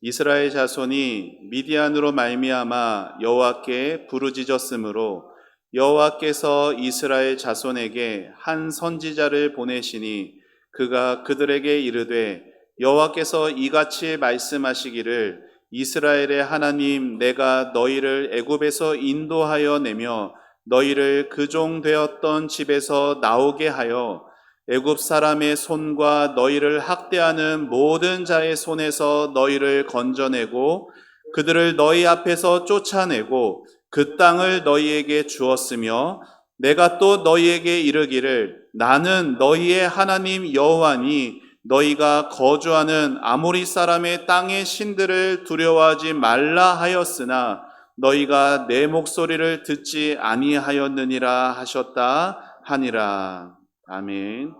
이스라엘 자손이 미디안으로 말미암아 여호와께 부르짖었으므로 여호와께서 이스라엘 자손에게 한 선지자를 보내시니 그가 그들에게 이르되 여호와께서 이같이 말씀하시기를 이스라엘의 하나님 내가 너희를 애굽에서 인도하여 내며 너희를 그 종 되었던 집에서 나오게 하여 애굽 사람의 손과 너희를 학대하는 모든 자의 손에서 너희를 건져내고 그들을 너희 앞에서 쫓아내고 그 땅을 너희에게 주었으며 내가 또 너희에게 이르기를 나는 너희의 하나님 여호와니 너희가 거주하는 아모리 사람의 땅의 신들을 두려워하지 말라 하였으나 너희가 내 목소리를 듣지 아니하였느니라 하셨다 하니라. 아멘.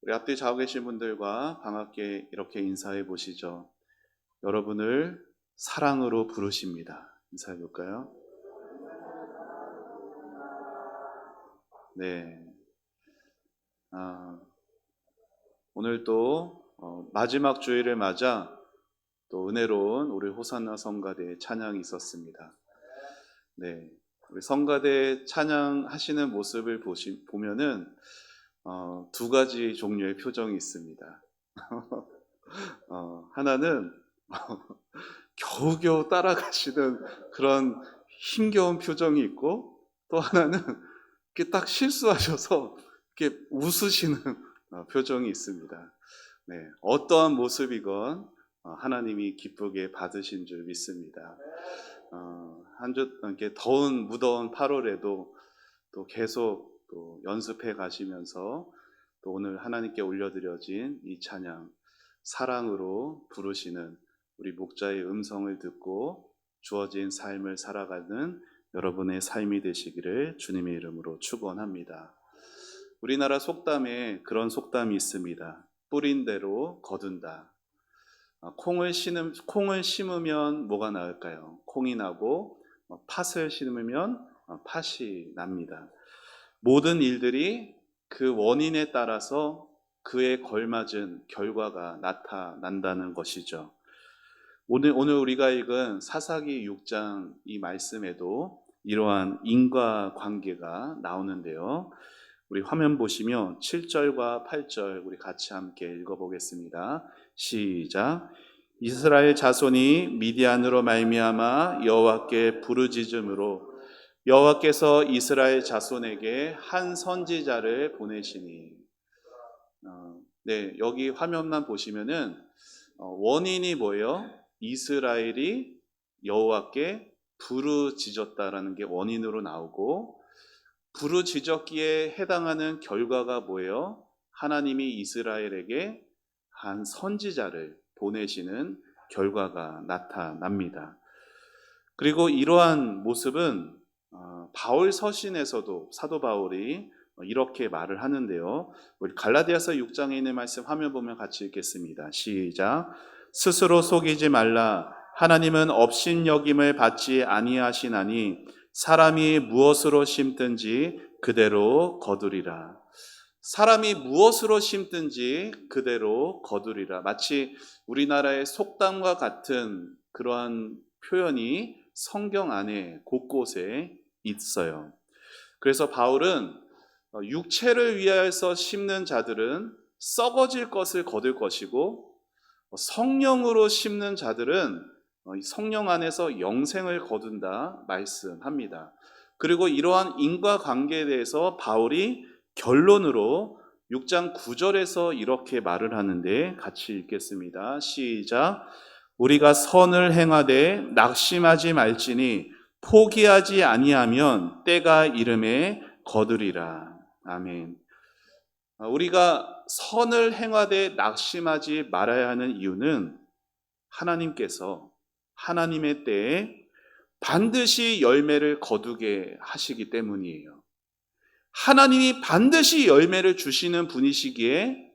우리 앞뒤 좌우 계신 분들과 반갑게 이렇게 인사해 보시죠. 여러분을 사랑으로 부르십니다. 인사해 볼까요? 네. 오늘 또 마지막 주일을 맞아 또 은혜로운 우리 호산나 성가대 찬양이 있었습니다. 네. 우리 성가대 찬양하시는 모습을 보면은 두 가지 종류의 표정이 있습니다. 하나는 겨우겨우 따라가시는 그런 힘겨운 표정이 있고 또 하나는 이렇게 딱 실수하셔서 이렇게 웃으시는 표정이 있습니다. 네, 어떠한 모습이건 하나님이 기쁘게 받으신 줄 믿습니다. 한 주 이렇게 더운 무더운 8월에도 또 계속 또 연습해 가시면서 또 오늘 하나님께 올려드려진 이 찬양 사랑으로 부르시는 우리 목자의 음성을 듣고 주어진 삶을 살아가는 여러분의 삶이 되시기를 주님의 이름으로 축원합니다. 우리나라 속담에 그런 속담이 있습니다. 뿌린 대로 거둔다. 콩을 심으면 뭐가 나을까요? 콩이 나고 팥을 심으면 팥이 납니다. 모든 일들이 그 원인에 따라서 그에 걸맞은 결과가 나타난다는 것이죠. 오늘 우리가 읽은 사사기 6장 이 말씀에도 이러한 인과관계가 나오는데요. 우리 화면 보시면 7절과 8절 우리 같이 함께 읽어보겠습니다. 시작. 이스라엘 자손이 미디안으로 말미암아 여호와께 부르짖음으로 여호와께서 이스라엘 자손에게 한 선지자를 보내시니. 네, 여기 화면만 보시면은 원인이 뭐예요? 이스라엘이 여호와께 부르짖었다라는 게 원인으로 나오고 부르짖었기에 해당하는 결과가 뭐예요? 하나님이 이스라엘에게 한 선지자를 보내시는 결과가 나타납니다. 그리고 이러한 모습은 바울 서신에서도 사도 바울이 이렇게 말을 하는데요. 우리 갈라디아서 6장에 있는 말씀 화면 보면 같이 읽겠습니다. 시작. 스스로 속이지 말라. 하나님은 업신여김을 받지 아니하시나니 사람이 무엇으로 심든지 그대로 거두리라. 사람이 무엇으로 심든지 그대로 거두리라. 마치 우리나라의 속담과 같은 그러한 표현이 성경 안에 곳곳에 있어요. 그래서 바울은 육체를 위하여서 심는 자들은 썩어질 것을 거둘 것이고 성령으로 심는 자들은 성령 안에서 영생을 거둔다 말씀합니다. 그리고 이러한 인과관계에 대해서 바울이 결론으로 6장 9절에서 이렇게 말을 하는데 같이 읽겠습니다. 시작. 우리가 선을 행하되 낙심하지 말지니 포기하지 아니하면 때가 이름에 거두리라. 아멘. 우리가 선을 행하되 낙심하지 말아야 하는 이유는 하나님께서 하나님의 때에 반드시 열매를 거두게 하시기 때문이에요. 하나님이 반드시 열매를 주시는 분이시기에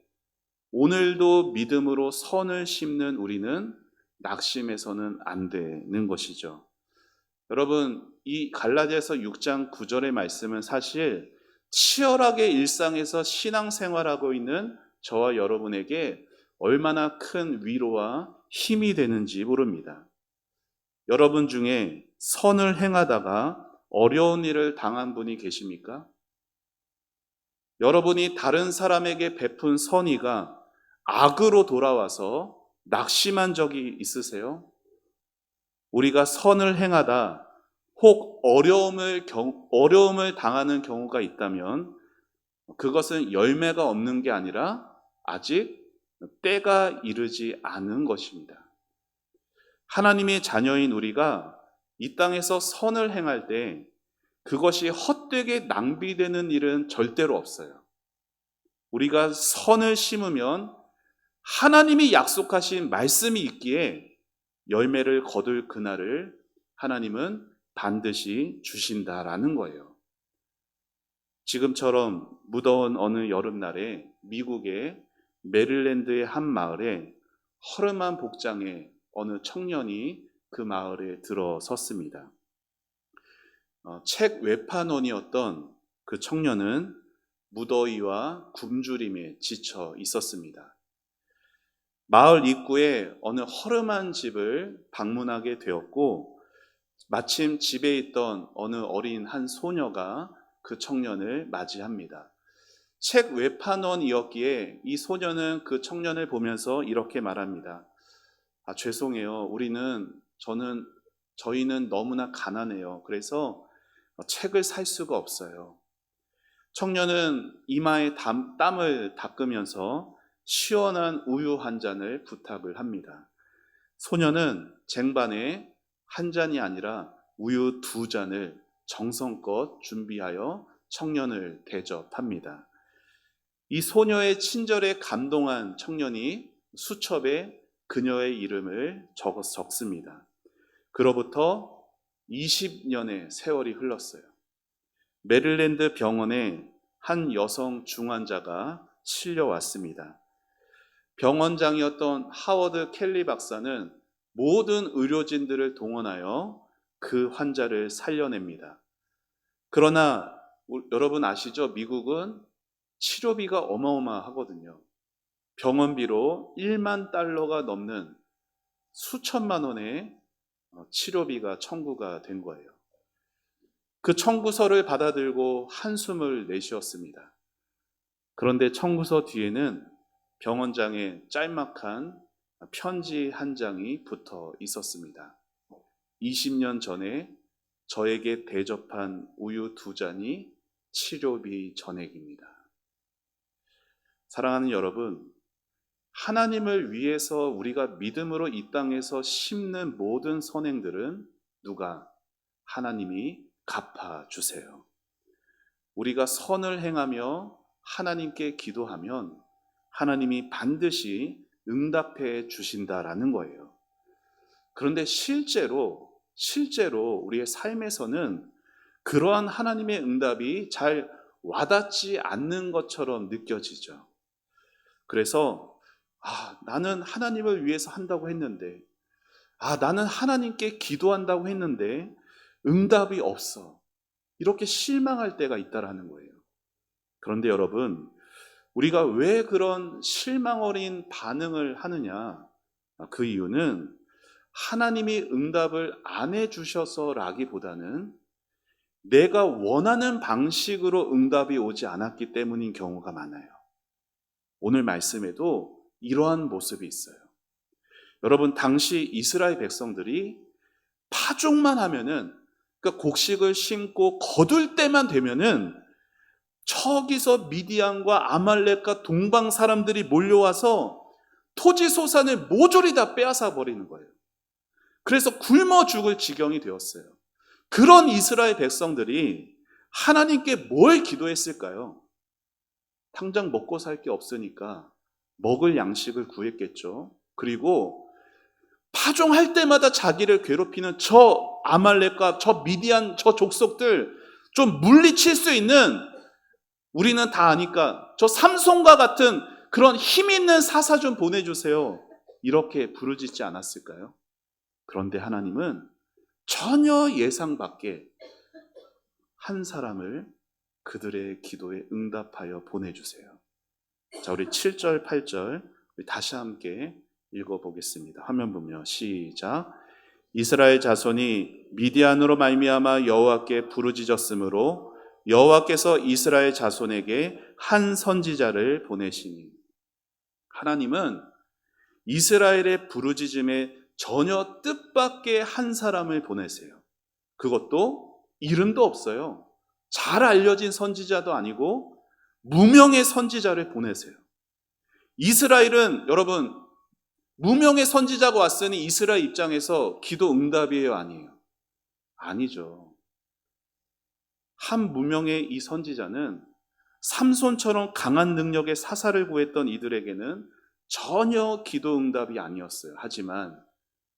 오늘도 믿음으로 선을 심는 우리는 낙심해서는 안 되는 것이죠. 여러분, 이 갈라디아서 6장 9절의 말씀은 사실 치열하게 일상에서 신앙생활하고 있는 저와 여러분에게 얼마나 큰 위로와 힘이 되는지 모릅니다. 여러분 중에 선을 행하다가 어려운 일을 당한 분이 계십니까? 여러분이 다른 사람에게 베푼 선의가 악으로 돌아와서 낙심한 적이 있으세요? 우리가 선을 행하다 혹 어려움을 당하는 경우가 있다면 그것은 열매가 없는 게 아니라 아직 때가 이르지 않은 것입니다. 하나님의 자녀인 우리가 이 땅에서 선을 행할 때 그것이 헛되게 낭비되는 일은 절대로 없어요. 우리가 선을 심으면 하나님이 약속하신 말씀이 있기에 열매를 거둘 그날을 하나님은 반드시 주신다라는 거예요. 지금처럼 무더운 어느 여름날에 미국의 메릴랜드의 한 마을에 허름한 복장의 어느 청년이 그 마을에 들어섰습니다. 책 외판원이었던 그 청년은 무더위와 굶주림에 지쳐 있었습니다. 마을 입구에 어느 허름한 집을 방문하게 되었고 마침 집에 있던 어느 어린 한 소녀가 그 청년을 맞이합니다. 책 외판원이었기에 이 소녀는 그 청년을 보면서 이렇게 말합니다. 죄송해요. 저희는 너무나 가난해요. 그래서 책을 살 수가 없어요. 청년은 이마에 땀을 닦으면서 시원한 우유 한 잔을 부탁을 합니다. 소녀는 쟁반에 한 잔이 아니라 우유 2잔을 정성껏 준비하여 청년을 대접합니다. 이 소녀의 친절에 감동한 청년이 수첩에 그녀의 이름을 적습니다. 그로부터 20년의 세월이 흘렀어요. 메릴랜드 병원에 한 여성 중환자가 실려왔습니다. 병원장이었던 하워드 켈리 박사는 모든 의료진들을 동원하여 그 환자를 살려냅니다. 그러나 여러분 아시죠? 미국은 치료비가 어마어마하거든요. 병원비로 1만 달러가 넘는 수천만 원의 치료비가 청구가 된 거예요. 그 청구서를 받아들고 한숨을 내쉬었습니다. 그런데 청구서 뒤에는 병원장의 짤막한 편지 한 장이 붙어 있었습니다. 20년 전에 저에게 대접한 우유 2잔이 치료비 전액입니다. 사랑하는 여러분, 하나님을 위해서 우리가 믿음으로 이 땅에서 심는 모든 선행들은 하나님이 갚아주세요. 우리가 선을 행하며 하나님께 기도하면 하나님이 반드시 응답해 주신다라는 거예요. 그런데 실제로 우리의 삶에서는 그러한 하나님의 응답이 잘 와닿지 않는 것처럼 느껴지죠. 그래서 나는 하나님을 위해서 한다고 했는데, 나는 하나님께 기도한다고 했는데 응답이 없어. 이렇게 실망할 때가 있다라는 거예요. 그런데 여러분, 우리가 왜 그런 실망 어린 반응을 하느냐? 그 이유는 하나님이 응답을 안 해주셔서라기보다는 내가 원하는 방식으로 응답이 오지 않았기 때문인 경우가 많아요. 오늘 말씀에도 이러한 모습이 있어요. 여러분, 당시 이스라엘 백성들이 파종만 하면은, 그러니까 곡식을 심고 거둘 때만 되면은 저기서 미디안과 아말렉과 동방 사람들이 몰려와서 토지 소산을 모조리 다 빼앗아 버리는 거예요. 그래서 굶어 죽을 지경이 되었어요. 그런 이스라엘 백성들이 하나님께 뭘 기도했을까요? 당장 먹고 살 게 없으니까 먹을 양식을 구했겠죠. 그리고 파종할 때마다 자기를 괴롭히는 저 아말렉과 저 미디안 저 족속들 좀 물리칠 수 있는, 우리는 다 아니까 저 삼손과 같은 그런 힘 있는 사사 좀 보내주세요. 이렇게 부르짖지 않았을까요? 그런데 하나님은 전혀 예상 밖에 한 사람을 그들의 기도에 응답하여 보내주세요. 자, 우리 7절, 8절 우리 다시 함께 읽어보겠습니다. 화면 보며 시작. 이스라엘 자손이 미디안으로 말미암아 여호와께 부르짖었으므로 여호와께서 이스라엘 자손에게 한 선지자를 보내시니. 하나님은 이스라엘의 부르짖음에 전혀 뜻밖의 한 사람을 보내세요. 그것도 이름도 없어요. 잘 알려진 선지자도 아니고 무명의 선지자를 보내세요. 이스라엘은 여러분 무명의 선지자가 왔으니 이스라엘 입장에서 기도 응답이에요, 아니에요? 아니죠. 한 무명의 이 선지자는 삼손처럼 강한 능력의 사사를 구했던 이들에게는 전혀 기도 응답이 아니었어요. 하지만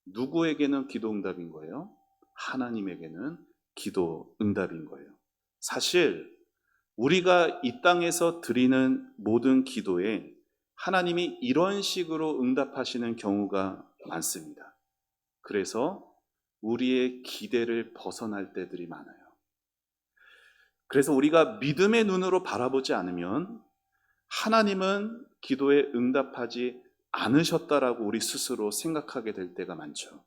누구에게는 기도 응답인 거예요? 하나님에게는 기도 응답인 거예요. 사실 우리가 이 땅에서 드리는 모든 기도에 하나님이 이런 식으로 응답하시는 경우가 많습니다. 그래서 우리의 기대를 벗어날 때들이 많아요. 그래서 우리가 믿음의 눈으로 바라보지 않으면 하나님은 기도에 응답하지 않으셨다라고 우리 스스로 생각하게 될 때가 많죠.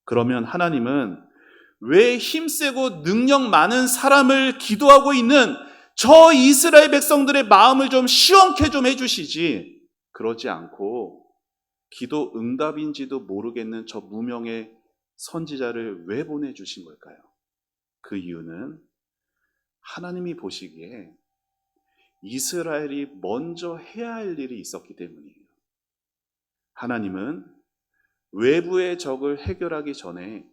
그러면 하나님은 왜 힘세고 능력 많은 사람을 기도하고 있는 저 이스라엘 백성들의 마음을 좀 시원케 좀 해주시지, 그러지 않고 기도 응답인지도 모르겠는 저 무명의 선지자를 왜 보내주신 걸까요? 그 이유는 하나님이 보시기에 이스라엘이 먼저 해야 할 일이 있었기 때문이에요. 하나님은 외부의 적을 해결하기 전에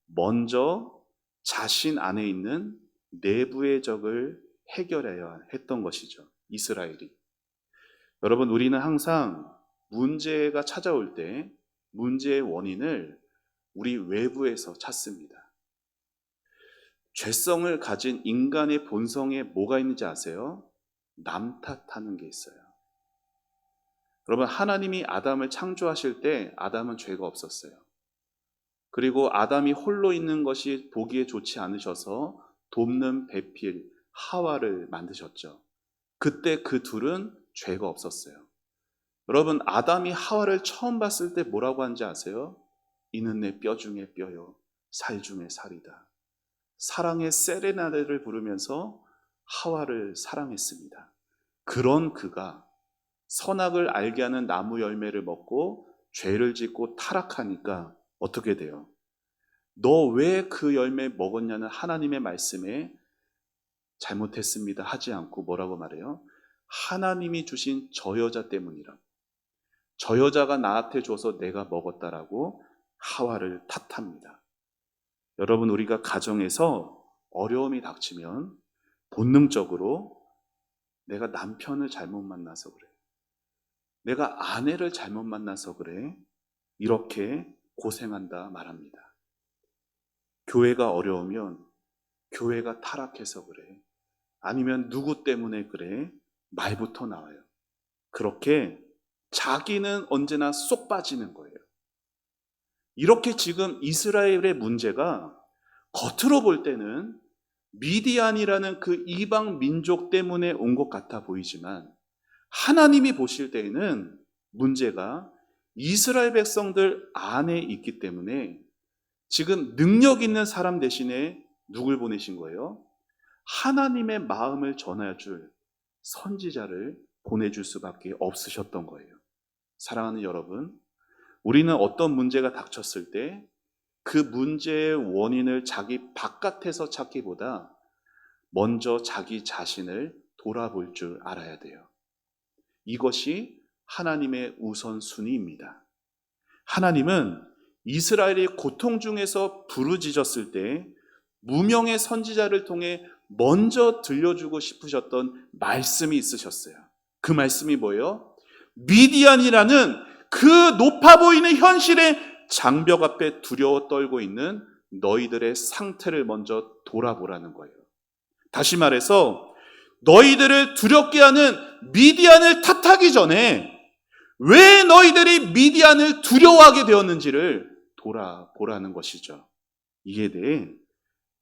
먼저 자신 안에 있는 내부의 적을 해결해야 했던 것이죠. 이스라엘이. 여러분, 우리는 항상 문제가 찾아올 때 문제의 원인을 우리 외부에서 찾습니다. 죄성을 가진 인간의 본성에 뭐가 있는지 아세요? 남 탓하는 게 있어요. 여러분, 하나님이 아담을 창조하실 때 아담은 죄가 없었어요. 그리고 아담이 홀로 있는 것이 보기에 좋지 않으셔서 돕는 배필 하와를 만드셨죠. 그때 그 둘은 죄가 없었어요. 여러분, 아담이 하와를 처음 봤을 때 뭐라고 한지 아세요? 이는 내 뼈 중에 뼈요 살 중에 살이다. 사랑의 세레나데를 부르면서 하와를 사랑했습니다. 그런 그가 선악을 알게 하는 나무 열매를 먹고 죄를 짓고 타락하니까 어떻게 돼요? 너 왜 그 열매 먹었냐는 하나님의 말씀에 잘못했습니다 하지 않고 뭐라고 말해요? 하나님이 주신 저 여자 때문이라고. 저 여자가 나한테 줘서 내가 먹었다라고 하와를 탓합니다. 여러분, 우리가 가정에서 어려움이 닥치면 본능적으로 내가 남편을 잘못 만나서 그래, 내가 아내를 잘못 만나서 그래, 이렇게 고생한다 말합니다. 교회가 어려우면 교회가 타락해서 그래, 아니면 누구 때문에 그래, 말부터 나와요. 그렇게 자기는 언제나 쏙 빠지는 거예요. 이렇게 지금 이스라엘의 문제가 겉으로 볼 때는 미디안이라는 그 이방 민족 때문에 온 것 같아 보이지만 하나님이 보실 때에는 문제가 이스라엘 백성들 안에 있기 때문에 지금 능력 있는 사람 대신에 누굴 보내신 거예요? 하나님의 마음을 전해줄 선지자를 보내줄 수밖에 없으셨던 거예요. 사랑하는 여러분, 우리는 어떤 문제가 닥쳤을 때 그 문제의 원인을 자기 바깥에서 찾기보다 먼저 자기 자신을 돌아볼 줄 알아야 돼요. 이것이 하나님의 우선순위입니다. 하나님은 이스라엘이 고통 중에서 부르짖었을 때 무명의 선지자를 통해 먼저 들려주고 싶으셨던 말씀이 있으셨어요. 그 말씀이 뭐예요? 미디안이라는 그 높아 보이는 현실의 장벽 앞에 두려워 떨고 있는 너희들의 상태를 먼저 돌아보라는 거예요. 다시 말해서 너희들을 두렵게 하는 미디안을 탓하기 전에 왜 너희들이 미디안을 두려워하게 되었는지를 돌아보라는 것이죠. 이에 대해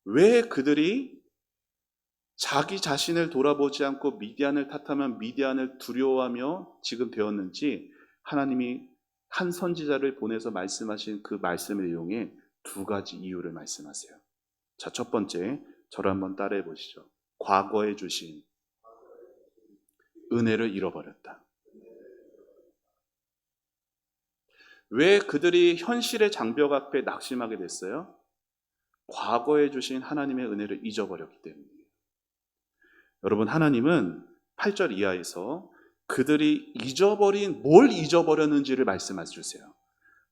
왜 그들이 자기 자신을 돌아보지 않고 미디안을 탓하면 미디안을 두려워하며 지금 되었는지 하나님이 한 선지자를 보내서 말씀하신 그 말씀의 내용에 두 가지 이유를 말씀하세요. 자, 첫 번째, 저를 한번 따라해 보시죠. 과거에 주신 은혜를 잃어버렸다. 왜 그들이 현실의 장벽 앞에 낙심하게 됐어요? 과거에 주신 하나님의 은혜를 잊어버렸기 때문이에요. 여러분, 하나님은 8절 이하에서 그들이 잊어버린 뭘 잊어버렸는지를 말씀해 주세요.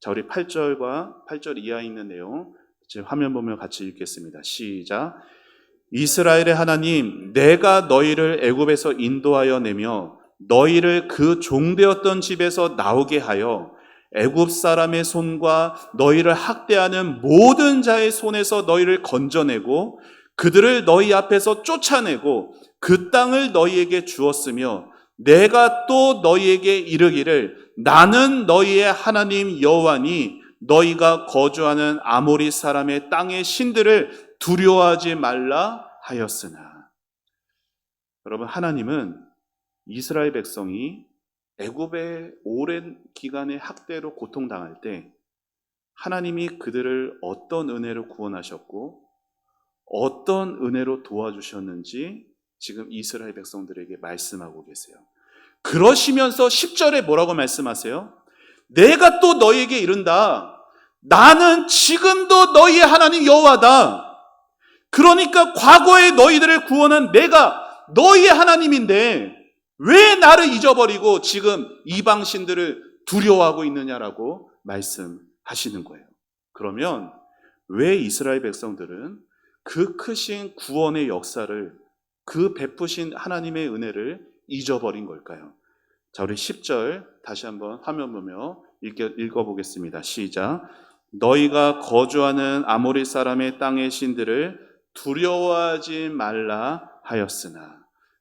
자, 우리 8절과 8절 이하에 있는 내용 지금 화면 보면 같이 읽겠습니다. 시작. 이스라엘의 하나님, 내가 너희를 애굽에서 인도하여 내며 너희를 그 종되었던 집에서 나오게 하여 애굽 사람의 손과 너희를 학대하는 모든 자의 손에서 너희를 건져내고 그들을 너희 앞에서 쫓아내고 그 땅을 너희에게 주었으며 내가 또 너희에게 이르기를 나는 너희의 하나님 여호와니 너희가 거주하는 아모리 사람의 땅의 신들을 두려워하지 말라 하였으나. 여러분, 하나님은 이스라엘 백성이 애굽의 오랜 기간의 학대로 고통당할 때 하나님이 그들을 어떤 은혜로 구원하셨고 어떤 은혜로 도와주셨는지 지금 이스라엘 백성들에게 말씀하고 계세요. 그러시면서 10절에 뭐라고 말씀하세요? 내가 또 너희에게 이른다. 나는 지금도 너희의 하나님 여호와다. 그러니까 과거에 너희들을 구원한 내가 너희의 하나님인데 왜 나를 잊어버리고 지금 이방 신들을 두려워하고 있느냐라고 말씀하시는 거예요. 그러면 왜 이스라엘 백성들은 그 크신 구원의 역사를, 그 베푸신 하나님의 은혜를 잊어버린 걸까요? 자, 우리 10절 다시 한번 화면 보며 읽어보겠습니다. 시작. 너희가 거주하는 아모리 사람의 땅의 신들을 두려워하지 말라 하였으나.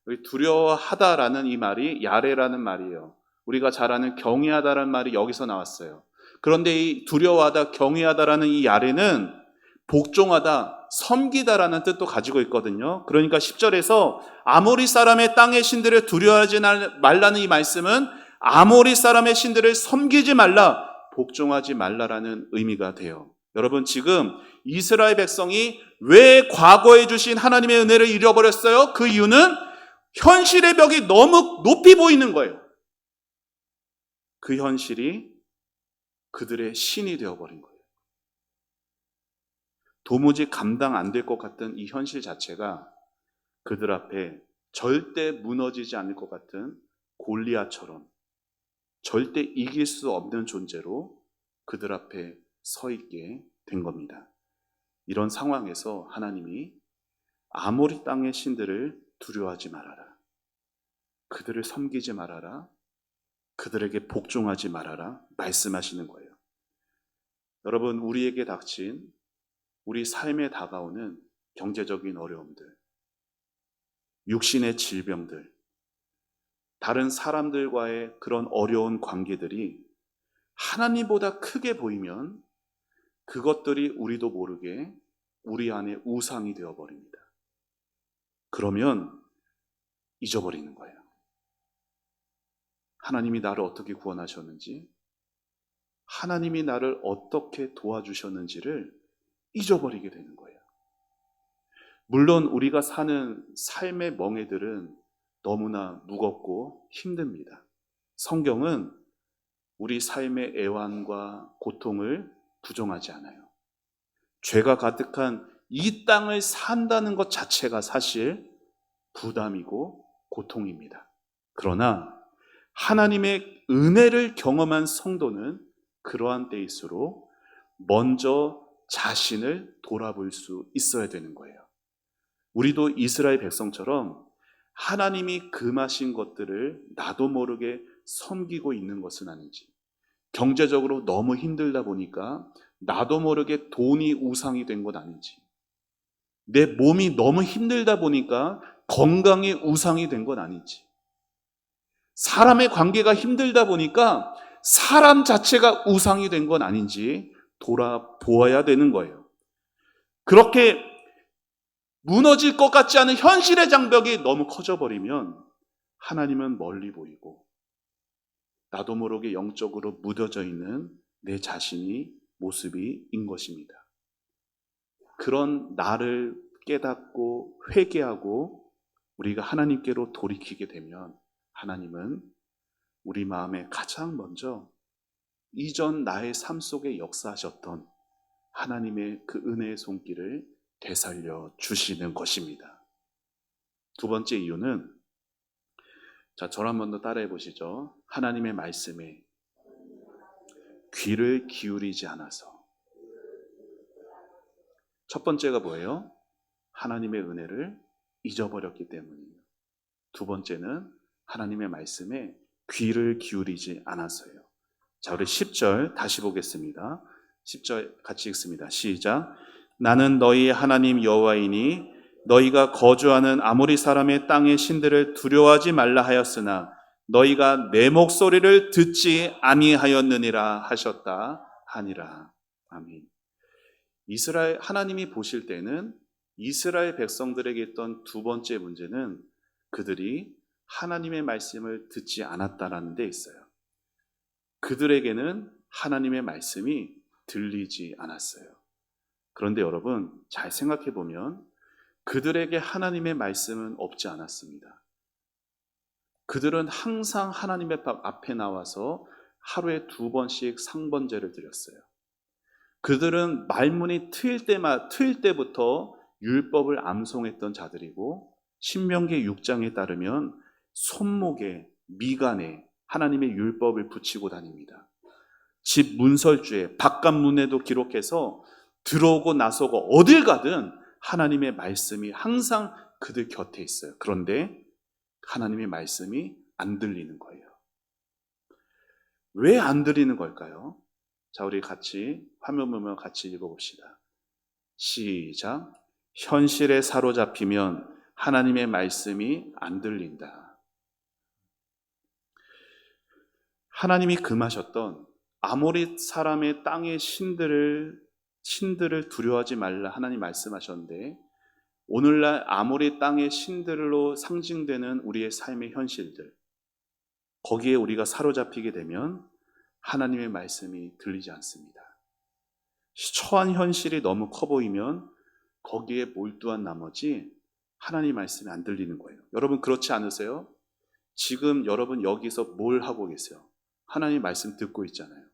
여기 두려워하다라는 이 말이 야레라는 말이에요. 우리가 잘 아는 경외하다라는 말이 여기서 나왔어요. 그런데 이 두려워하다, 경외하다라는 이 야레는 복종하다, 섬기다라는 뜻도 가지고 있거든요. 그러니까 10절에서 아모리 사람의 땅의 신들을 두려워하지 말라는 이 말씀은 아모리 사람의 신들을 섬기지 말라, 복종하지 말라라는 의미가 돼요. 여러분, 지금 이스라엘 백성이 왜 과거에 주신 하나님의 은혜를 잃어버렸어요? 그 이유는 현실의 벽이 너무 높이 보이는 거예요. 그 현실이 그들의 신이 되어버린 거예요. 도무지 감당 안 될 것 같은 이 현실 자체가 그들 앞에 절대 무너지지 않을 것 같은 골리앗처럼 절대 이길 수 없는 존재로 그들 앞에 서 있게 된 겁니다. 이런 상황에서 하나님이 아모리 땅의 신들을 두려워하지 말아라. 그들을 섬기지 말아라. 그들에게 복종하지 말아라. 말씀하시는 거예요. 여러분, 우리에게 닥친 우리 삶에 다가오는 경제적인 어려움들, 육신의 질병들, 다른 사람들과의 그런 어려운 관계들이 하나님보다 크게 보이면 그것들이 우리도 모르게 우리 안에 우상이 되어버립니다. 그러면 잊어버리는 거예요. 하나님이 나를 어떻게 구원하셨는지, 하나님이 나를 어떻게 도와주셨는지를 잊어버리게 되는 거예요. 물론 우리가 사는 삶의 멍에들은 너무나 무겁고 힘듭니다. 성경은 우리 삶의 애환과 고통을 부정하지 않아요. 죄가 가득한 이 땅을 산다는 것 자체가 사실 부담이고 고통입니다. 그러나 하나님의 은혜를 경험한 성도는 그러한 때일수록 먼저 자신을 돌아볼 수 있어야 되는 거예요. 우리도 이스라엘 백성처럼 하나님이 금하신 것들을 나도 모르게 섬기고 있는 것은 아닌지, 경제적으로 너무 힘들다 보니까 나도 모르게 돈이 우상이 된 것 아닌지, 내 몸이 너무 힘들다 보니까 건강이 우상이 된 건 아닌지, 사람의 관계가 힘들다 보니까 사람 자체가 우상이 된 건 아닌지 돌아보아야 되는 거예요. 그렇게 무너질 것 같지 않은 현실의 장벽이 너무 커져버리면 하나님은 멀리 보이고 나도 모르게 영적으로 묻어져 있는 내 자신이 모습인 것입니다. 그런 나를 깨닫고 회개하고 우리가 하나님께로 돌이키게 되면 하나님은 우리 마음에 가장 먼저 이전 나의 삶 속에 역사하셨던 하나님의 그 은혜의 손길을 되살려 주시는 것입니다. 두 번째 이유는, 자, 저를 한 번 더 따라해 보시죠. 하나님의 말씀에 귀를 기울이지 않아서. 첫 번째가 뭐예요? 하나님의 은혜를 잊어버렸기 때문이에요. 두 번째는 하나님의 말씀에 귀를 기울이지 않아서요. 자, 우리 10절 다시 보겠습니다. 10절 같이 읽습니다. 시작. 나는 너희 하나님 여호와이니 너희가 거주하는 아모리 사람의 땅의 신들을 두려워하지 말라 하였으나 너희가 내 목소리를 듣지 아니하였느니라 하셨다 하니라. 아멘. 이스라엘 하나님이 보실 때는 이스라엘 백성들에게 있던 두 번째 문제는 그들이 하나님의 말씀을 듣지 않았다라는 데 있어요. 그들에게는 하나님의 말씀이 들리지 않았어요. 그런데 여러분 잘 생각해 보면 그들에게 하나님의 말씀은 없지 않았습니다. 그들은 항상 하나님의 앞에 나와서 하루에 2번씩 상번제를 드렸어요. 그들은 말문이 트일 때부터 율법을 암송했던 자들이고 신명기 6장에 따르면 손목에 미간에 하나님의 율법을 붙이고 다닙니다. 집 문설주에 바깥문에도 기록해서 들어오고 나서고 어딜 가든 하나님의 말씀이 항상 그들 곁에 있어요. 그런데 하나님의 말씀이 안 들리는 거예요. 왜 안 들리는 걸까요? 자, 우리 같이 화면 보면 같이 읽어봅시다. 시작. 현실에 사로잡히면 하나님의 말씀이 안 들린다. 하나님이 금하셨던 아모리 사람의 땅의 신들을 두려워하지 말라 하나님 말씀하셨는데 오늘날 아모리 땅의 신들로 상징되는 우리의 삶의 현실들, 거기에 우리가 사로잡히게 되면 하나님의 말씀이 들리지 않습니다. 처한 현실이 너무 커 보이면 거기에 몰두한 나머지 하나님 말씀이 안 들리는 거예요. 여러분 그렇지 않으세요? 지금 여러분 여기서 뭘 하고 계세요? 하나님 말씀 듣고 있잖아요.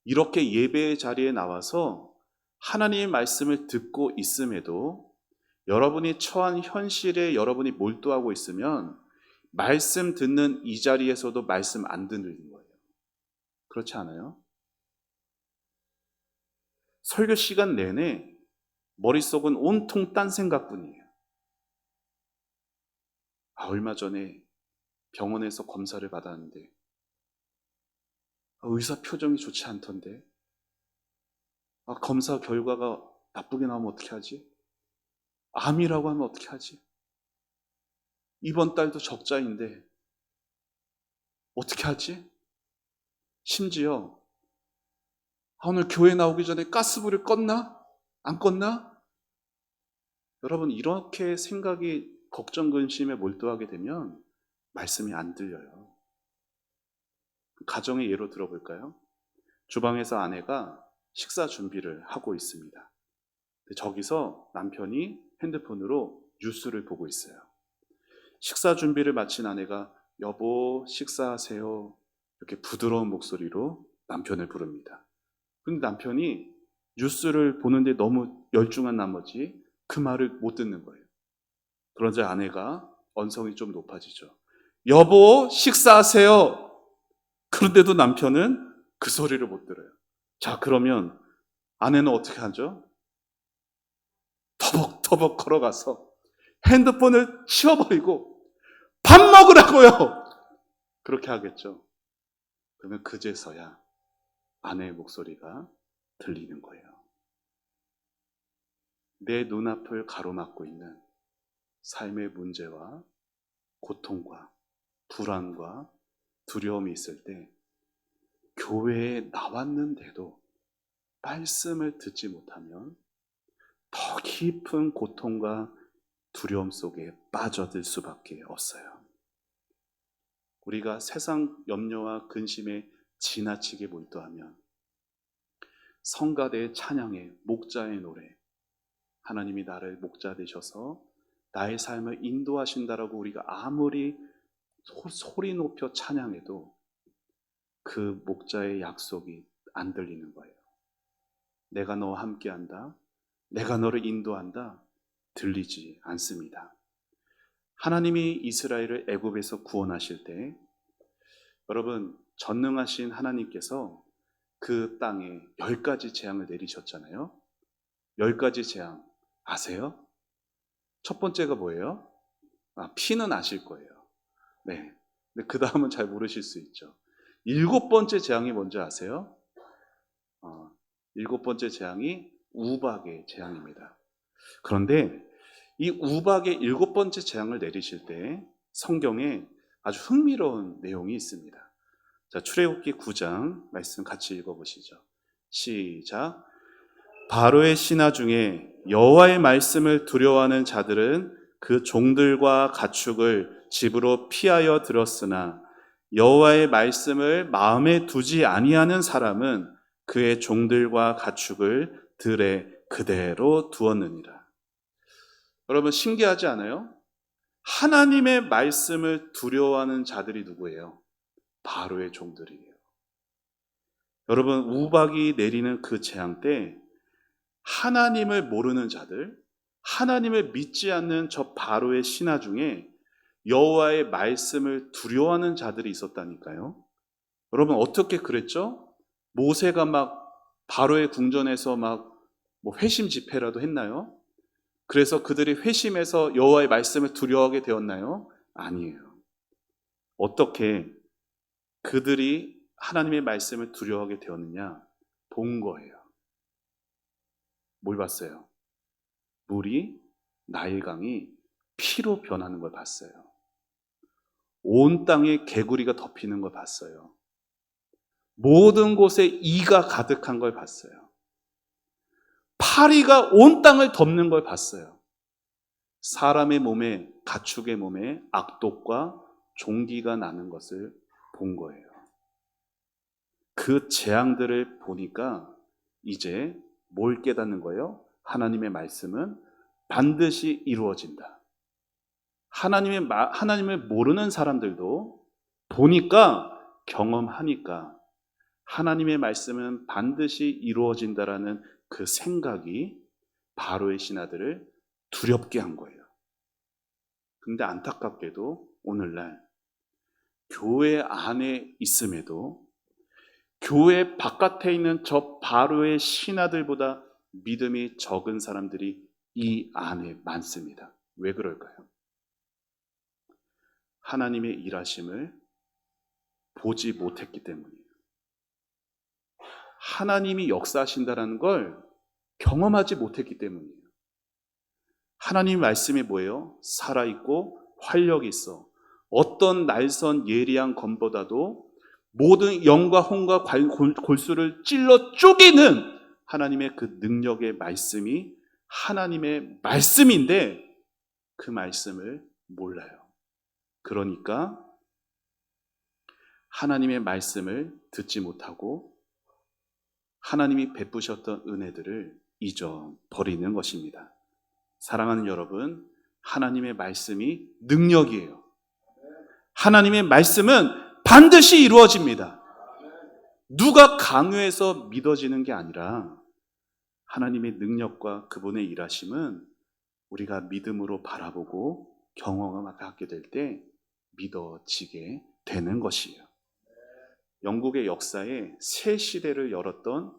이렇게 예배의 자리에 나와서 하나님의 말씀을 듣고 있음에도 여러분이 처한 현실에 여러분이 몰두하고 있으면 말씀 듣는 이 자리에서도 말씀 안 듣는 거예요. 그렇지 않아요? 설교 시간 내내 머릿속은 온통 딴 생각뿐이에요. 얼마 전에 병원에서 검사를 받았는데 의사 표정이 좋지 않던데 검사 결과가 나쁘게 나오면 어떻게 하지? 암이라고 하면 어떻게 하지? 이번 달도 적자인데 어떻게 하지? 심지어 오늘 교회 나오기 전에 가스불을 껐나? 안 껐나? 여러분 이렇게 생각이 걱정 근심에 몰두하게 되면 말씀이 안 들려요. 가정의 예로 들어볼까요? 주방에서 아내가 식사 준비를 하고 있습니다. 저기서 남편이 핸드폰으로 뉴스를 보고 있어요. 식사 준비를 마친 아내가 여보 식사하세요 이렇게 부드러운 목소리로 남편을 부릅니다. 근데 남편이 뉴스를 보는데 너무 열중한 나머지 그 말을 못 듣는 거예요. 그러자 아내가 언성이 좀 높아지죠. 여보 식사하세요. 그런데도 남편은 그 소리를 못 들어요. 자, 그러면 아내는 어떻게 하죠? 터벅터벅 걸어가서 핸드폰을 치워버리고 밥 먹으라고요. 그렇게 하겠죠. 그러면 그제서야 아내의 목소리가 들리는 거예요. 내 눈앞을 가로막고 있는 삶의 문제와 고통과 불안과 두려움이 있을 때 교회에 나왔는데도 말씀을 듣지 못하면 더 깊은 고통과 두려움 속에 빠져들 수밖에 없어요. 우리가 세상 염려와 근심에 지나치게 몰두하면 성가대의 찬양에 목자의 노래, 하나님이 나를 목자 되셔서 나의 삶을 인도하신다라고 우리가 아무리 소리 높여 찬양해도 그 목자의 약속이 안 들리는 거예요. 내가 너와 함께한다, 내가 너를 인도한다, 들리지 않습니다. 하나님이 이스라엘을 애굽에서 구원하실 때, 여러분, 전능하신 하나님께서 그 땅에 10가지 재앙을 내리셨잖아요. 10가지 재앙 아세요? 첫 번째가 뭐예요? 피는 아실 거예요. 네. 근데 그 다음은 잘 모르실 수 있죠. 7번째 재앙이 뭔지 아세요? 7번째 재앙이 우박의 재앙입니다. 그런데 이 우박의 7번째 재앙을 내리실 때 성경에 아주 흥미로운 내용이 있습니다. 자, 출애굽기 9장 말씀 같이 읽어보시죠. 시작. 바로의 신하 중에 여호와의 말씀을 두려워하는 자들은 그 종들과 가축을 집으로 피하여 들었으나 여호와의 말씀을 마음에 두지 아니하는 사람은 그의 종들과 가축을 들에 그대로 두었느니라. 여러분, 신기하지 않아요? 하나님의 말씀을 두려워하는 자들이 누구예요? 바로의 종들이에요. 여러분, 우박이 내리는 그 재앙 때 하나님을 모르는 자들, 하나님을 믿지 않는 저 바로의 신하 중에 여호와의 말씀을 두려워하는 자들이 있었다니까요. 여러분, 어떻게 그랬죠? 모세가 막 바로의 궁전에서 막 회심 집회라도 했나요? 그래서 그들이 회심해서 여호와의 말씀을 두려워하게 되었나요? 아니에요. 어떻게 그들이 하나님의 말씀을 두려워하게 되었느냐? 본 거예요. 뭘 봤어요? 물이 나일강이 피로 변하는 걸 봤어요. 온 땅에 개구리가 덮이는 걸 봤어요. 모든 곳에 이가 가득한 걸 봤어요. 파리가 온 땅을 덮는 걸 봤어요. 사람의 몸에, 가축의 몸에 악독과 종기가 나는 것을 본 거예요. 그 재앙들을 보니까 이제 뭘 깨닫는 거예요? 하나님의 말씀은 반드시 이루어진다. 하나님을 모르는 사람들도 보니까, 경험하니까 하나님의 말씀은 반드시 이루어진다라는 그 생각이 바로의 신하들을 두렵게 한 거예요. 근데 안타깝게도 오늘날 교회 안에 있음에도 교회 바깥에 있는 저 바로의 신하들보다 믿음이 적은 사람들이 이 안에 많습니다. 왜 그럴까요? 하나님의 일하심을 보지 못했기 때문이에요. 하나님이 역사하신다는 걸 경험하지 못했기 때문이에요. 하나님의 말씀이 뭐예요? 살아있고 활력이 있어. 어떤 날선 예리한 검보다도 모든 영과 혼과 골수를 찔러 쪼개는 하나님의 그 능력의 말씀이 하나님의 말씀인데 그 말씀을 몰라요. 그러니까 하나님의 말씀을 듣지 못하고 하나님이 베푸셨던 은혜들을 잊어버리는 것입니다. 사랑하는 여러분, 하나님의 말씀이 능력이에요. 하나님의 말씀은 반드시 이루어집니다. 누가 강요해서 믿어지는 게 아니라 하나님의 능력과 그분의 일하심은 우리가 믿음으로 바라보고 경험하게 될 때 믿어지게 되는 것이에요. 영국의 역사에 새 시대를 열었던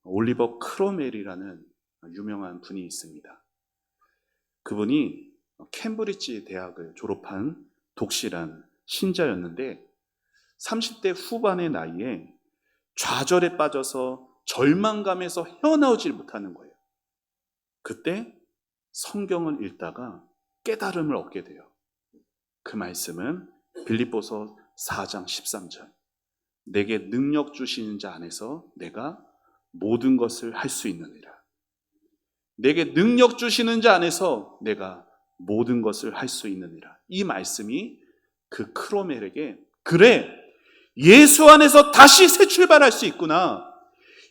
올리버 크로멜이라는 유명한 분이 있습니다. 그분이 캠브리지 대학을 졸업한 독실한 신자였는데 30대 후반의 나이에 좌절에 빠져서 절망감에서 헤어나오질 못하는 거예요. 그때 성경을 읽다가 깨달음을 얻게 돼요. 그 말씀은 빌립보서 4장 13절. 내게 능력 주시는 자 안에서 내가 모든 것을 할 수 있느니라. 내게 능력 주시는 자 안에서 내가 모든 것을 할 수 있느니라. 이 말씀이 그 크로멜에게 그래, 예수 안에서 다시 새 출발할 수 있구나,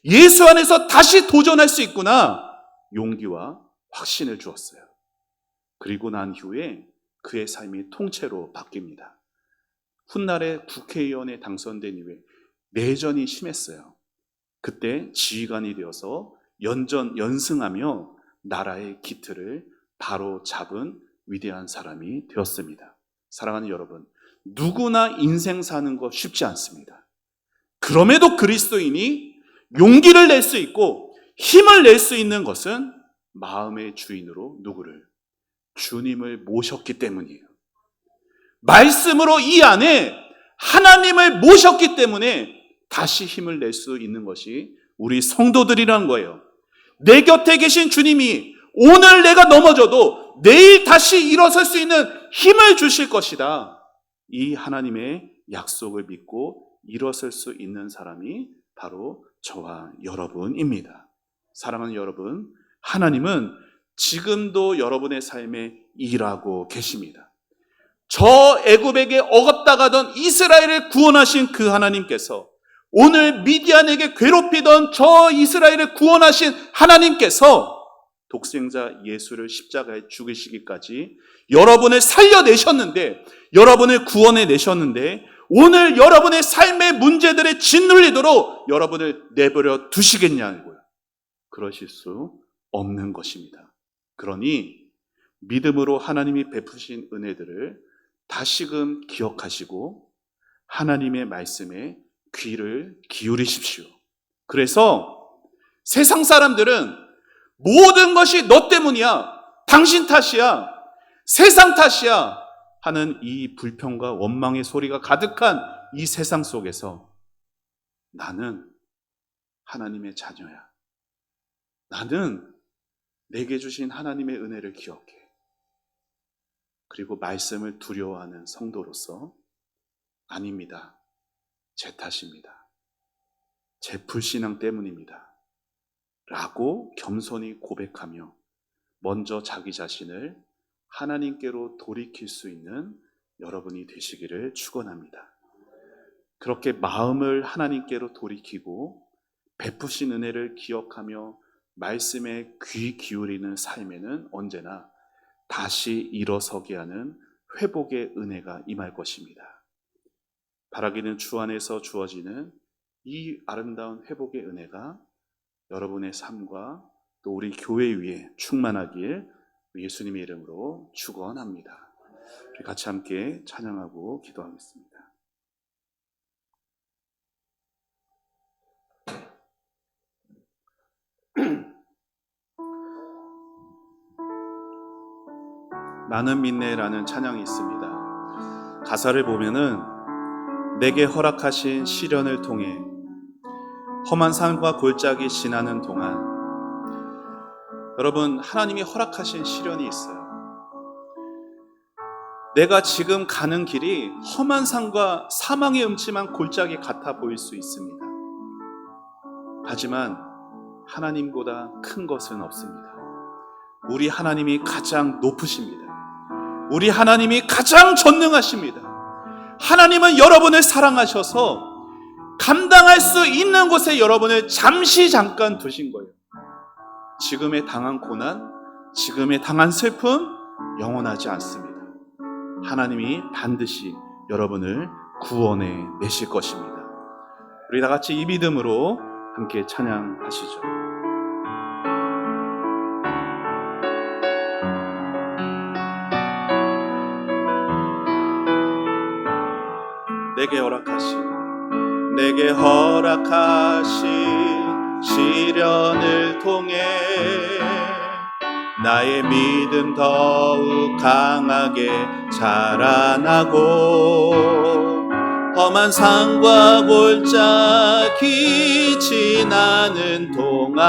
예수 안에서 다시 도전할 수 있구나, 용기와 확신을 주었어요. 그리고 난 후에 그의 삶이 통째로 바뀝니다. 훗날에 국회의원에 당선된 이후에 내전이 심했어요. 그때 지휘관이 되어서 연승하며 나라의 기틀을 바로 잡은 위대한 사람이 되었습니다. 사랑하는 여러분, 누구나 인생 사는 거 쉽지 않습니다. 그럼에도 그리스도인이 용기를 낼 수 있고 힘을 낼 수 있는 것은 마음의 주인으로 누구를? 주님을 모셨기 때문이에요. 말씀으로 이 안에 하나님을 모셨기 때문에 다시 힘을 낼 수 있는 것이 우리 성도들이라는 거예요. 내 곁에 계신 주님이 오늘 내가 넘어져도 내일 다시 일어설 수 있는 힘을 주실 것이다. 이 하나님의 약속을 믿고 일어설 수 있는 사람이 바로 저와 여러분입니다. 사랑하는 여러분, 하나님은 지금도 여러분의 삶에 일하고 계십니다. 저 애굽에게 억압당하던 이스라엘을 구원하신 그 하나님께서, 오늘 미디안에게 괴롭히던 저 이스라엘을 구원하신 하나님께서 독생자 예수를 십자가에 죽이시기까지 여러분을 살려내셨는데, 여러분을 구원해내셨는데, 오늘 여러분의 삶의 문제들에 짓눌리도록 여러분을 내버려 두시겠냐고요. 그러실 수 없는 것입니다. 그러니 믿음으로 하나님이 베푸신 은혜들을 다시금 기억하시고 하나님의 말씀에 귀를 기울이십시오. 그래서 세상 사람들은 모든 것이 너 때문이야, 당신 탓이야, 세상 탓이야 하는 이 불평과 원망의 소리가 가득한 이 세상 속에서 나는 하나님의 자녀야, 나는 내게 주신 하나님의 은혜를 기억해, 그리고 말씀을 두려워하는 성도로서 아닙니다, 제 탓입니다, 제 불신앙 때문입니다 라고 겸손히 고백하며 먼저 자기 자신을 하나님께로 돌이킬 수 있는 여러분이 되시기를 축원합니다. 그렇게 마음을 하나님께로 돌이키고 베푸신 은혜를 기억하며 말씀에 귀 기울이는 삶에는 언제나 다시 일어서게 하는 회복의 은혜가 임할 것입니다. 바라기는 주 안에서 주어지는 이 아름다운 회복의 은혜가 여러분의 삶과 또 우리 교회 위에 충만하길 예수님의 이름으로 축원합니다. 우리 같이 함께 찬양하고 기도하겠습니다. 나는 믿네라는 찬양이 있습니다. 가사를 보면은 내게 허락하신 시련을 통해 험한 산과 골짜기 지나는 동안, 여러분, 하나님이 허락하신 시련이 있어요. 내가 지금 가는 길이 험한 산과 사망의 음침한 골짜기 같아 보일 수 있습니다. 하지만 하나님보다 큰 것은 없습니다. 우리 하나님이 가장 높으십니다. 우리 하나님이 가장 전능하십니다. 하나님은 여러분을 사랑하셔서 감당할 수 있는 곳에 여러분을 잠깐 두신 거예요. 지금의 당한 고난, 지금의 당한 슬픔 영원하지 않습니다. 하나님이 반드시 여러분을 구원해 내실 것입니다. 우리 다 같이 이 믿음으로 함께 찬양하시죠. 내게 허락하신 시련을 통해 나의 믿음 더욱 강하게 자라나고 험한 산과 골짜기 지나는 동안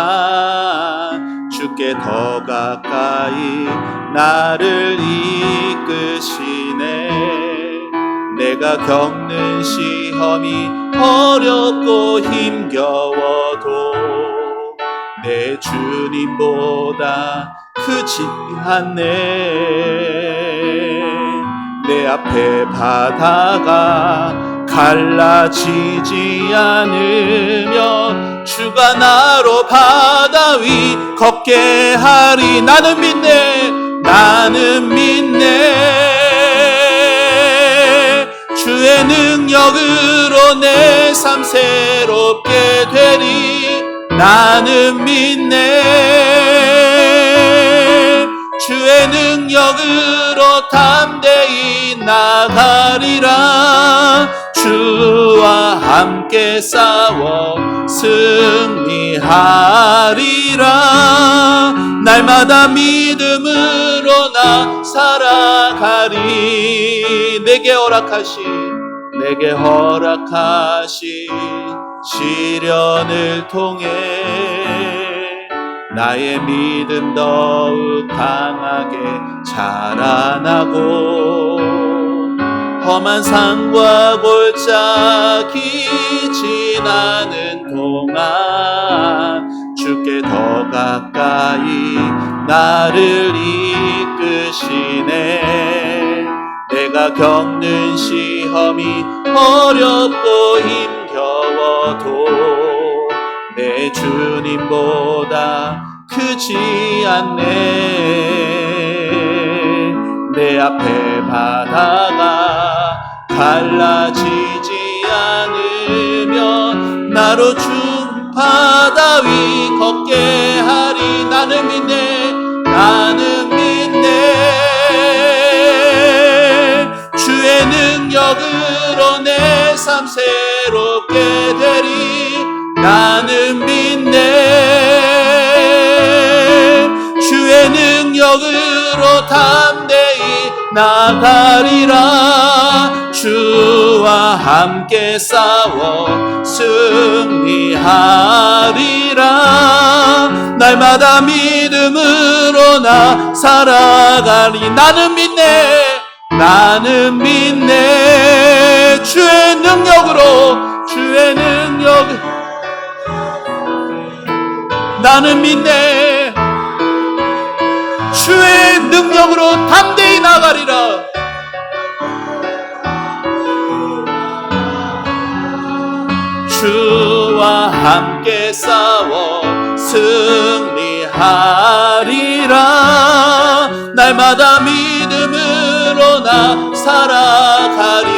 주께 더 가까이 나를 이끄시네. 내가 겪는 시험이 어렵고 힘겨워도 내 주님보다 크지 않네. 내 앞에 바다가 갈라지지 않으면 주가 나로 바다 위 걷게 하리. 나는 믿네, 나는 믿네. 주의 능력으로 내 삶 새롭게 되리. 나는 믿네. 주의 능력으로 담대히 나가리라. 주와 함께 싸워 승리하리라. 날마다 믿음으로 나 살아가리. 내게 허락하신 시련을 통해 나의 믿음 더욱 강하게 자라나고 험한 산과 골짜기 지나는 동안 주께 더 가까이 나를 이끄시네. 내가 겪는 시험이 어렵고 힘겨워도 내 주님보다 크지 않네. 내 앞에 바다가 갈라지지 않으면 나로 주 바다 위 걷게 하리. 나는 믿네, 나는 믿네. 주의 능력으로 내 삶 새롭게 되리. 나는 믿네. 주의 능력으로 담대히 나가리라. 주와 함께 싸워 승리하리라. 날마다 믿음으로 나 살아가리. 나는 믿네, 나는 믿네. 주의 능력으로, 주의 능력, 나는 믿네. 주의 능력으로 담대히 나가리라. 주와 함께 싸워 승리하리라. 날마다 믿음으로 나 살아가리.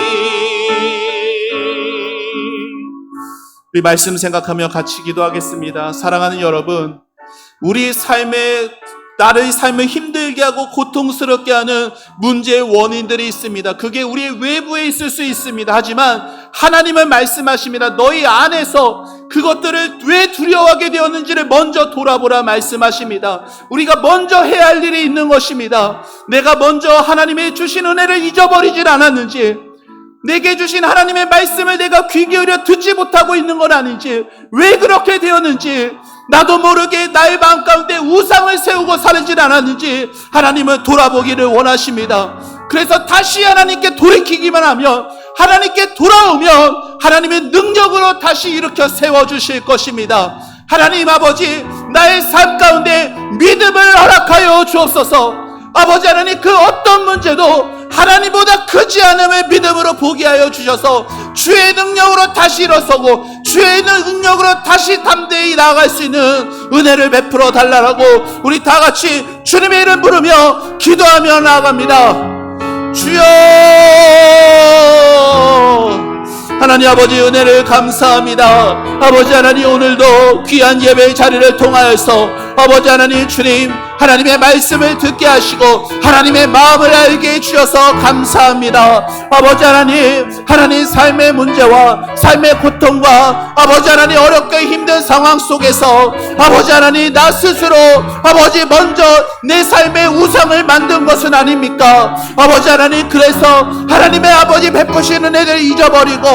우리 말씀 생각하며 같이 기도하겠습니다. 사랑하는 여러분, 우리 나의 삶을 힘들게 하고 고통스럽게 하는 문제의 원인들이 있습니다. 그게 우리의 외부에 있을 수 있습니다. 하지만 하나님은 말씀하십니다. 너희 안에서 그것들을 왜 두려워하게 되었는지를 먼저 돌아보라 말씀하십니다. 우리가 먼저 해야 할 일이 있는 것입니다. 내가 먼저 하나님의 주신 은혜를 잊어버리질 않았는지, 내게 주신 하나님의 말씀을 내가 귀 기울여 듣지 못하고 있는 건 아닌지, 왜 그렇게 되었는지, 나도 모르게 나의 마음 가운데 우상을 세우고 살지 않았는지 하나님은 돌아보기를 원하십니다. 그래서 다시 하나님께 돌이키기만 하면, 하나님께 돌아오면 하나님의 능력으로 다시 일으켜 세워주실 것입니다. 하나님 아버지, 나의 삶 가운데 믿음을 허락하여 주옵소서. 아버지 하나님, 그 어떤 문제도 하나님보다 크지 않음을 믿음으로 보게 하여 주셔서 주의 능력으로 다시 일어서고 주의 능력으로 다시 담대히 나아갈 수 있는 은혜를 베풀어 달라고 우리 다 같이 주님의 이름 부르며 기도하며 나아갑니다. 주여, 하나님 아버지 은혜를 감사합니다. 아버지 하나님, 오늘도 귀한 예배의 자리를 통하여서 아버지 하나님, 주님 하나님의 말씀을 듣게 하시고 하나님의 마음을 알게 해주셔서 감사합니다. 아버지 하나님, 하나님 삶의 문제와 삶의 고통과 아버지 하나님 어렵게 힘든 상황 속에서 아버지 하나님, 나 스스로 아버지 먼저 내 삶의 우상을 만든 것은 아닙니까? 아버지 하나님, 그래서 하나님의 아버지 베푸시는 은혜를 잊어버리고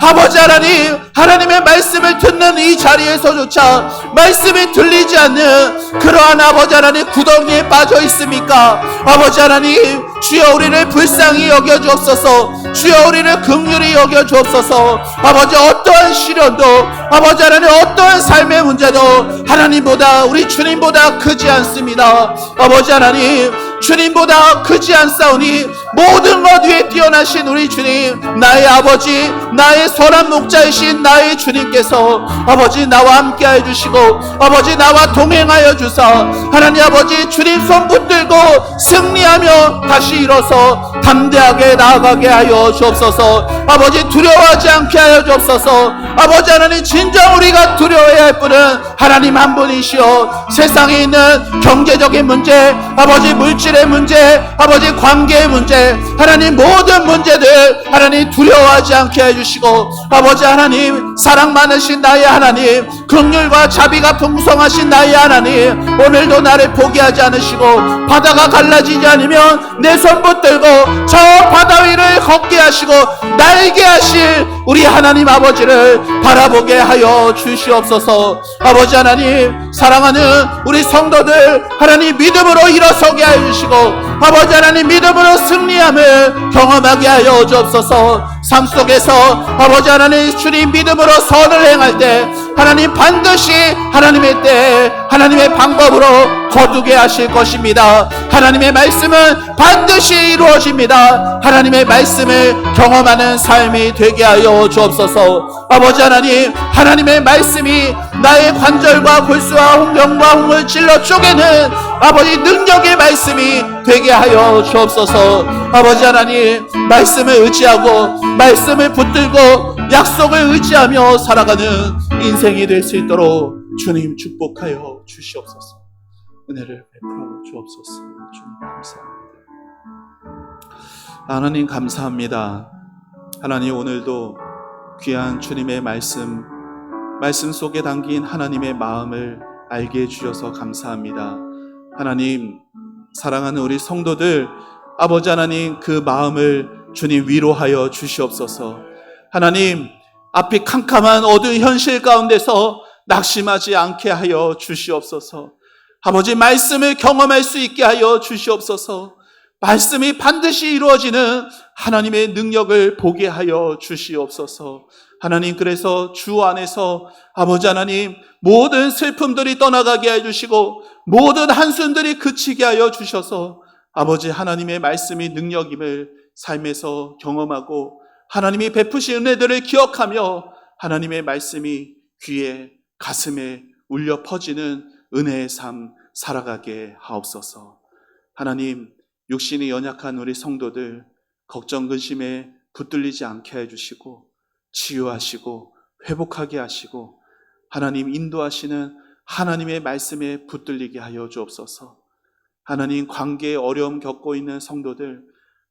아버지 하나님, 하나님의 말씀을 듣는 이 자리에서조차 말씀이 들리지 않는 그러한 아버지 하나님 구덩이에 빠져 있습니까? 아버지 하나님, 주여 우리를 불쌍히 여겨주옵소서. 주여 우리를 긍휼히 여겨주옵소서. 아버지, 어떠한 시련도 아버지 하나님, 어떠한 삶의 문제도 하나님보다, 우리 주님보다 크지 않습니다. 아버지 하나님, 주님보다 크지 않사오니 모든 것 위에 뛰어나신 우리 주님, 나의 아버지, 나의 선한 목자이신 나의 주님께서 아버지 나와 함께하여 주시고 아버지 나와 동행하여 주사 하나님 아버지 주님 손 붙들고 승리하며 다시 일어서 담대하게 나아가게 하여 주옵소서. 아버지 두려워하지 않게 하여 주옵소서. 아버지 하나님 진정 우리가 두려워해야 할 분은 하나님 한 분이시오. 세상에 있는 경제적인 문제, 아버지 물질의 문제, 아버지 관계의 문제, 하나님 모든 문제들 하나님 두려워하지 않게 해주시고 아버지 하나님 사랑 많으신 나의 하나님, 긍휼과 자비가 풍성하신 나의 하나님, 오늘도 나를 포기하지 않으시고 바다가 갈라지지 않으면 내 손 붙들고 저 바다 위를 걷게 하시고 날게 하실 우리 하나님 아버지를 바라보게 하여 주시옵소서. 아버지 하나님 사랑하는 우리 성도들 하나님 믿음으로 일어서게 하여 주시고 아버지 하나님 믿음으로 승리함을 경험하게 하여 주옵소서. 삶 속에서 아버지 하나님 주님 믿음으로 선을 행할 때 하나님 반드시 하나님의 때 하나님의 방법으로 거두게 하실 것입니다. 하나님의 말씀은 반드시 이루어집니다. 하나님의 말씀을 경험하는 삶이 되게 하여 주옵소서. 아버지 하나님 하나님의 말씀이 나의 관절과 골수와 홍경과 홍을 찔러 쪼개는 아버지 능력의 말씀이 되게 하여 주옵소서. 아버지 하나님 말씀을 의지하고 말씀을 붙들고 약속을 의지하며 살아가는 인생이 될 수 있도록 주님 축복하여 주시옵소서. 은혜를 베풀어 주옵소서. 주님 감사합니다. 하나님 감사합니다. 하나님 오늘도 귀한 주님의 말씀 속에 담긴 하나님의 마음을 알게 해주셔서 감사합니다. 하나님 사랑하는 우리 성도들 아버지 하나님 그 마음을 주님 위로하여 주시옵소서. 하나님 앞이 캄캄한 어두운 현실 가운데서 낙심하지 않게 하여 주시옵소서. 아버지 말씀을 경험할 수 있게 하여 주시옵소서. 말씀이 반드시 이루어지는 하나님의 능력을 보게 하여 주시옵소서. 하나님 그래서 주 안에서 아버지 하나님 모든 슬픔들이 떠나가게 해주시고 모든 한숨들이 그치게 하여 주셔서 아버지 하나님의 말씀이 능력임을 삶에서 경험하고 하나님이 베푸신 은혜들을 기억하며 하나님의 말씀이 귀에 가슴에 울려 퍼지는 은혜의 삶 살아가게 하옵소서. 하나님 육신이 연약한 우리 성도들 걱정 근심에 붙들리지 않게 해주시고 치유하시고 회복하게 하시고 하나님 인도하시는 하나님의 말씀에 붙들리게 하여 주옵소서. 하나님 관계에 어려움 겪고 있는 성도들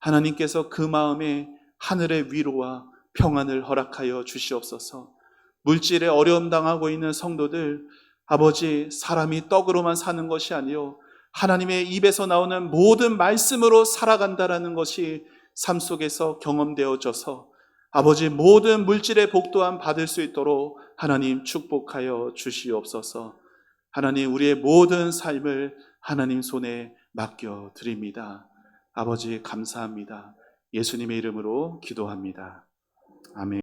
하나님께서 그 마음에 하늘의 위로와 평안을 허락하여 주시옵소서. 물질에 어려움 당하고 있는 성도들 아버지 사람이 떡으로만 사는 것이 아니요 하나님의 입에서 나오는 모든 말씀으로 살아간다라는 것이 삶 속에서 경험되어져서 아버지 모든 물질의 복 또한 받을 수 있도록 하나님 축복하여 주시옵소서. 하나님 우리의 모든 삶을 하나님 손에 맡겨드립니다. 아버지 감사합니다. 예수님의 이름으로 기도합니다. 아멘.